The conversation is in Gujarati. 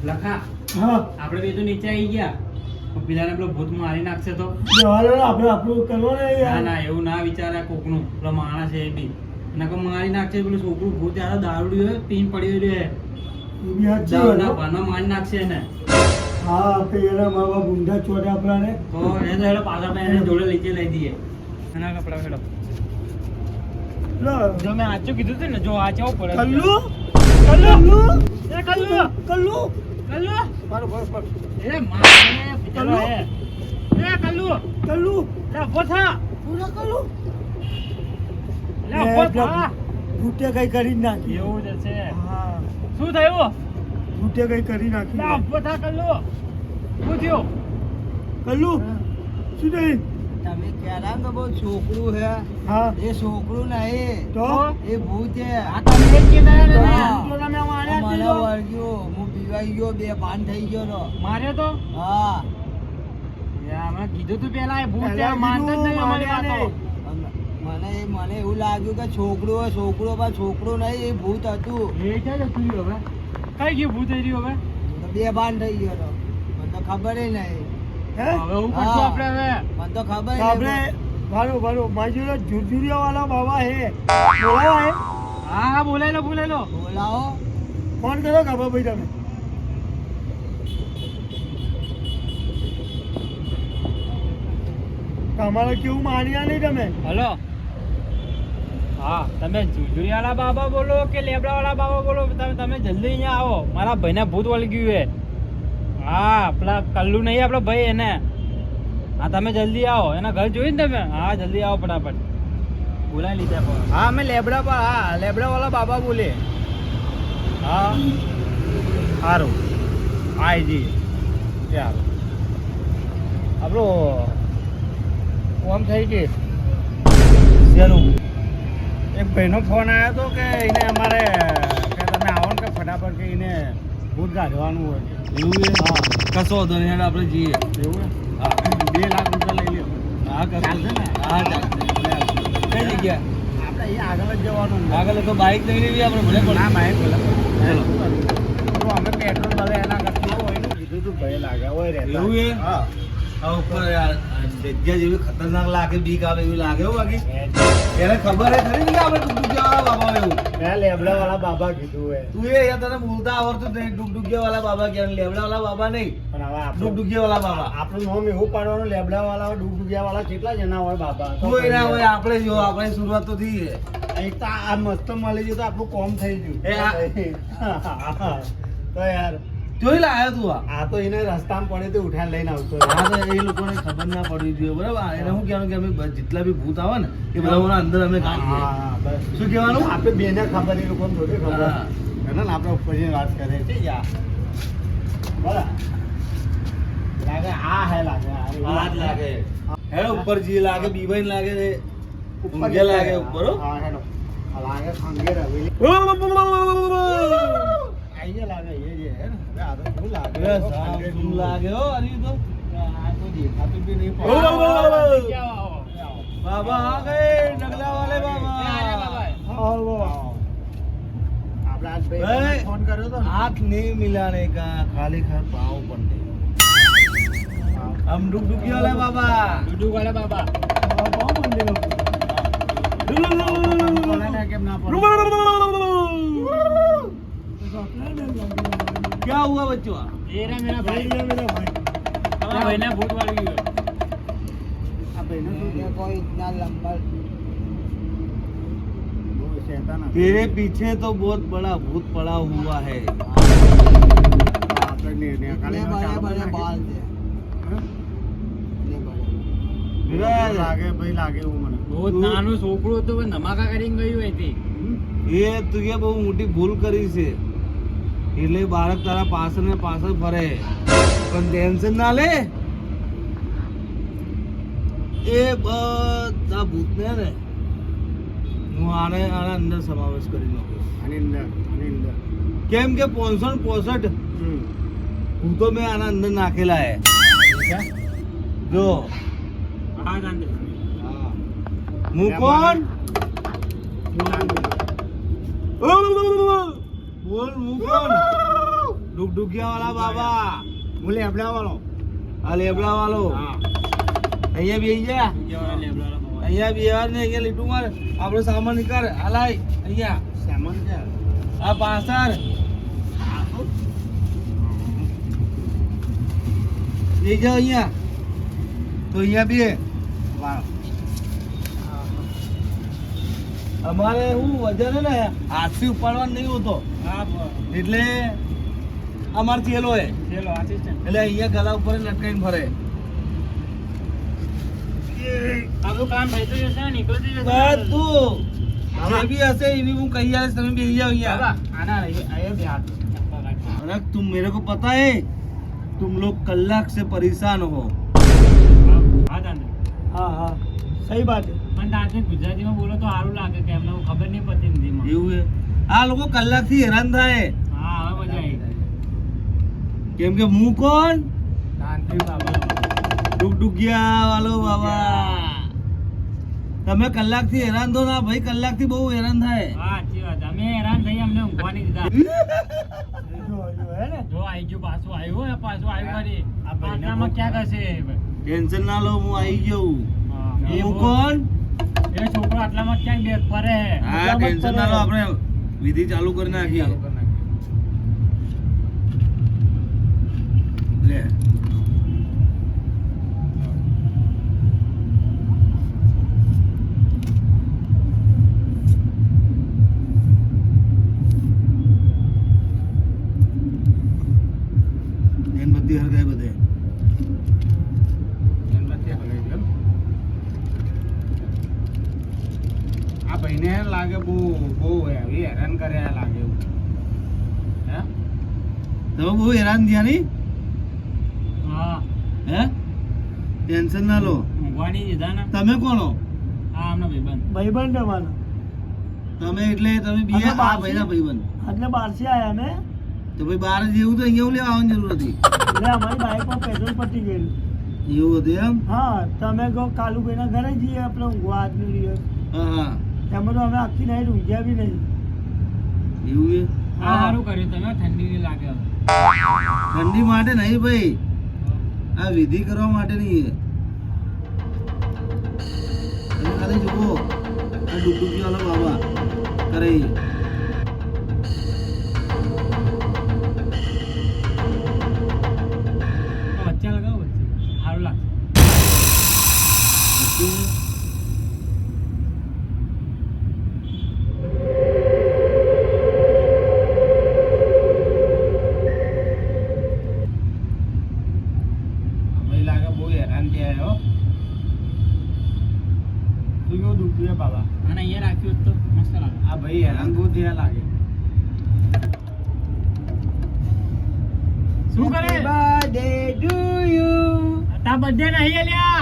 લખા હા આપણે બે તો નીચે આવી ગયા પણ પેલાને પેલો ભૂત મારી નાખશે તો આપણે આપણું કરવાનું ના યાર ના એવું ના વિચારે કોકનું પેલો માણસ છે એ બી અને કોઈ મારી નાખશે પેલું છોકરું ભૂત યાર દારૂડી હોય પીન પડ્યું રહે એ બી સાચી વાત દારૂના હો. ભાનમાં મારી નાખશે એને હા આપણે એના મા બાપ ઊંધા ચોટે આપણાને તો એ તો હેડો પાછા આપણે એને જોડે નીચે લઈ દઈએ એના કપડા હેડો લો જો મેં આચું કીધું હતું ને જો આ કેવું પડે કલ્લુ કલ્લુ કલ્લુ એ કલ્લુ કલ્લુ કલ્લુ મારો બસ બસ એ મારે કલ્લુ. એ કલ્લુ કલ્લુ લે ઉભો થા પૂરા કલ્લુ લે ઉભો થા ભૂતે કઈ કરી જ નાખી એવું જ છે હા શું થયું ભૂતે કઈ કરી લે નાખી ઉભો થા કલ્લુ શું થયું કલ્લુ શું થયું તમે કહેલા તો બહુ છોકરું હે હા એ છોકરું નહીં તો એ ભૂત હે આ તમે જ કીધા ને હા. તો તમે માર્યા મને કીધો. વળગ્યો હું પીવાઈ ગયો બે ભાન થઈ ગયો તો માર્યો તો હા યાર મેં કીધું તું પેલા એ ભૂત પહેલા છે, માનતો જ નહીં અમારી માર્યા વાતો મને એવું લાગ્યું કે છોકરું હોય છોકરો પણ છોકરું નહીં એ ભૂત હતું એ ક્યાં જતું રહ્યું હવે કઈ ગયું ભૂત થઈ રહ્યું હવે તો બે ભાન થઈ ગયો તો મને તો ખબર નહીં હે હવે હું કરશું હા. આપણે હવે મને તો ખબર આપણે ભારો ભારો મારી જોડે ઝુરઝુરિયા વાળા બાબા હે બોલાવા હે હા હા બોલાય લો બોલાવો ફોન કરો કાબા ભાઈ તમે તમારે કેવું માન્યા નહીં તમે હલો હા તમે ઝુઝુરિયાવાળા બાબા બોલો કે લેબડાવાળા બાબા બોલો તમે જલ્દી અહીંયા આવો મારા ભાઈને ભૂત વળી ગયું છે હા પેલા કલ્લુ નહીં આપણો ભાઈ એને હા તમે જલ્દી આવો એના ઘર જોયું ને તમે હા જલ્દી આવો ફટાફટ બોલાવી લીધા પણ હા અમે લેબડાવાળા બાબા બોલે હા સારું આઈ જી ચાલો આપણો કોમ થઈ ગઈ શેનું એક ભાઈનો ફોન આવ્યો હતો કે એને અમારે કે તમે આવો ને કે ફટાફટ કે એને ભૂત કાઢવાનું હોય એવું છે? હા કશો વાંધો નહીં હેડ આપણે જઈએ એવું હા 2 લાખ રૂપિયા લઈ લ્યો હા ચાલશે ને? હા ચાલશે કઈ જગ્યા આપણે અહીંયા આગળ જ જવાનું છે. આગળ તો બાઇક લઈ લેવી આપણે ભલે પણ ના બાઈક બોલે ચાલો. તો અમે પેટ્રોલ ભલે એના કરતા હોય ને કીધું તું ભાઈ લાગે હોય રહેતા. એવું છે? હા આ ઉપર યાર આ જગ્યા જેવી ખતરનાક લાગે બીક આવે એવી લાગે હો બાકી એને ખબર હે ખરી ને કે આપણે ડુગડુગિયા વાળા બાબા એવું મેં લેબડા વાળા બાબા કીધું હોય તું એ યાર તને બોલતા આવડતું જ નહીં ડુગડુગિયા વાળા બાબા ક્યાં લેવડા વાળા બાબા નહીં પણ હવે આપણે ડુગડુગિયા વાળા બાબા આપણું નામ એવું પાડવાનું લેબડા વાળા ડુગડુગિયા વાળા કેટલા જણા હોય બાબા તો કોઈ ના હોય આપણે જો આપણે શરૂઆત તો થઈ છે એક તો આ મસ્ત મળી ગયું તો આપણું કોમ થઈ ગયું તો યાર જોઈ લાયો તું આ તો એને રસ્તામાં પડે તે ઉઠાઈને લઈને આવતો આ તો એ લોકોને ખબર ના પડવી જોઈએ બરાબર એને શું કહેવાનું કે અમે જેટલા બી ભૂત આવે ને એ બધા અંદર અમે કાઢીએ હા બસ શું કહેવાનું આપણે બેને ખબર એ લોકોને થોડી ખબર હા. એને ને આપણે ઉપર જઈને વાત કરીએ છીએ યાર બરાબર લાગે આ હે લાગે આ જ લાગે હેડો ઉપર જી લાગે બીબાઈ લાગે છે ઉપર ઊંઘે લાગે ઉપર હો. હા હેડો આ લાગે ખંગેર હવેલી આઈએ લાગે એ જે હે ને હવે આ તો શું લાગે બસ, આ શું લાગે હો હરી તો આ તો દેખાતું બી નહીં ઓ બાબા આ ગए ડગલા વાલે બાબા આપણે આજ ભાઈ, ભાઈ ફોન કર્યો તો ને हाथ नहीं मिलाने का खाली खा पाँव पड़ने हम डुगडुगी वाले बाबा ડુડુ વાળા બાબા કેમ ના પડે क्या हुआ बच्चों એરા મેરા ભાઈ ભાઈ તમારા ભાઈને ભૂત વાળી ગયું આ ભાઈને શું ये कोई इतना लंबा બહુ શેતાન હતો. तेरे पीछे तो बहुत बड़ा भूत पड़ा हुआ है આપણે ને બड़े કાલે बड़े बड़े बाल थे લાગે ભાઈ લાગે એવું મને બહુ નાનું છોકરું હતું પણ ધમાકા કરીને ગયું અહીંથી એ તુએ બહુ મોટી ભૂલ કરી છે એટલે બાળક તારા પાછળ ને પાછળ ફરે પણ ટેન્શન ના લે એ બધા ભૂતને ને હું આના અંદર સમાવેશ કરી નાખીશ આની અંદર કેમ કે 565 ભૂતો મેં આના અંદર નાખેલા હે જો હા ગાંધી હું કોણ બોલ હું કોણ ડુગડુગિયા વાળા બાબા, હું લેબડા વાળો. આ લેબડા વાળો. હા. અહીંયા બેસી જા, ડુંગિયાવાળા લેબડાવાળા બાબા. અહીંયા બેહવા ને અહીંયા લીટું માર, આપણો સામાન નીકળ, હાલાય અહીંયા સામાન છે. આ પાછળ બેસી જાઓ અહીંયા, તો અહીંયા બે. વાહ. અમારે હું વજન હે ને હાથથી ઉપાડવાનું નહીં હોતો, હા, બરાબર. એટલે અમાર ચેલો હે, ચલો, assistant. એટલે અહીંયા ગળા ઉપર લટકાઈને ફરે. આપણું કામ થઈ તો જશે ને, નીકળતી જશે ને. બધું જે બી હશે એવી હું કહી આવીશ, તમે બેસી જાઓ અહીંયા. બાબા, આના અહીંયા બે હાથ. अरे तुम मेरे को पता है तुम लोग कलाक से परेशान हो. હા, દાદા. હા હા સહી બાત છે. પણ દાદા ગુજરાતીમાં બોલો તો સારું લાગે કે એમને ખબર નહીં પડતી હિન્દીમાં. એવું હે, આ લોકો કલાક થી હેરાન થાય, હા, હવે મજા આવી. કેમ કે હું કોણ? તાંત્રિક બાબા. ડુગડુગિયા વાલો બાબા. તમે કલાક થી હેરાન થો ના ભાઈ, કલાક થી બહુ હેરાન થાય. હા, સાચી વાત. અમે હેરાન થઈ, અમને ઊંઘવા નહીં દીધા. જો હે ને. જો આવી ગયું, પાછું આવ્યું હે, પાછું આવ્યું ફરી. આ ભાઈને આટલામાં બહુ- ક્યાં કરશે? ટેન્શન ના લો, હું આવી ગયો. હા, હું કોણ? એ છોકરો આટલામાં ક્યાંક બે ફરે હે. હા, ટેન્શન ના લો, આપણે વિધિ ચાલુ કરી નાખીએ. લે બધી હરગાય બધે. આ ભાઈને લાગે બહુ બહુ હેરાન કર્યા લાગે એવું. હે? તમે બહુ હેરાન થયા નહીં? હા, હે, ટેન્શન ના લો. ઊંઘવા નહીં દીધા ને. તમે કોનો? હા, આમનો ભાઈબંધ. ભાઈબંધ અમારો. તમે એટલે તમે બે અમે આ બહારથી- ભાઈના ભાઈબંધ. એટલે બહારથી આયા અમે. તો ભાઈ બહાર જેવું તો અહીંયા લેવા આવવાની જરૂર હતી. એટલે અમારી બાઈકમાં પેટ્રોલ પતી ગયેલું. એવું હતું એમ? હા તમે કહો કાલુભાઈના ઘરે જઈએ આપણે ઊંઘવા આજનો દિવસ. હા હા, એમાં તો અમે આખી નાઈટ ઊંઘ્યા બી નહીં. એવું છે. હા, સારું કર્યું તમે. ઠંડી નહીં લાગે હવે. ઠંડી માટે નહીં ભાઈ, આ વિધિ કરવા માટે નહીં. તમે ખાલી જુઓ આ ડુગડુગી વાળા બાબા કરે છે. વચ્ચે લગાવો, વચ્ચે સારું લાગશે. ભાઈ લાગે બહુ હેરાન થયા હો. શું કેવું દુખતું બાબા? અને અહીંયા રાખ્યું હોત તો મસ્ત લાગે. આ ભાઈ હેરાન બહુ થયા લાગે. શું કરે? Birthday to you. તા બધે નહીં અલ્યા.